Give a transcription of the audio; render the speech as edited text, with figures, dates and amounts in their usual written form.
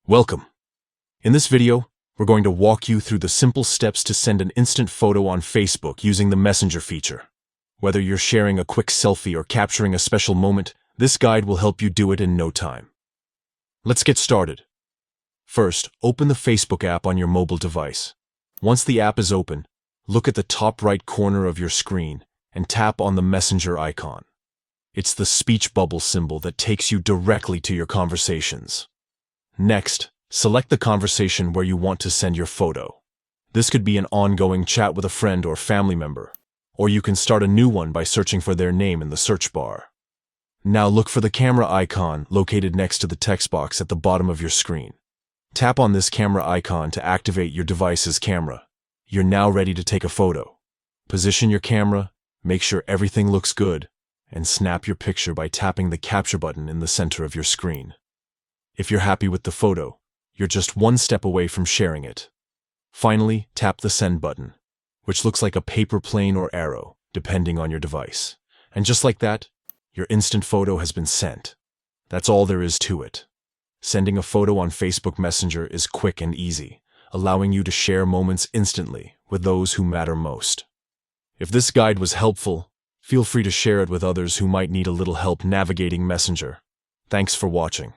Welcome. In this video, we're going to walk you through the simple steps to send an instant photo on Facebook using the Messenger feature. Whether you're sharing a quick selfie or capturing a special moment, this guide will help you do it in no time. Let's get started. First, open the Facebook app on your mobile device. Once the app is open, look at the top right corner of your screen and tap on the Messenger icon. It's the speech bubble symbol that takes you directly to your conversations. Next, select the conversation where you want to send your photo. This could be an ongoing chat with a friend or family member, or you can start a new one by searching for their name in the search bar. Now look for the camera icon located next to the text box at the bottom of your screen. Tap on this camera icon to activate your device's camera. You're now ready to take a photo. Position your camera, make sure everything looks good, and snap your picture by tapping the capture button in the center of your screen. If you're happy with the photo, you're just one step away from sharing it. Finally, tap the send button, which looks like a paper plane or arrow, depending on your device. And just like that, your instant photo has been sent. That's all there is to it. Sending a photo on Facebook Messenger is quick and easy, allowing you to share moments instantly with those who matter most. If this guide was helpful, feel free to share it with others who might need a little help navigating Messenger. Thanks for watching.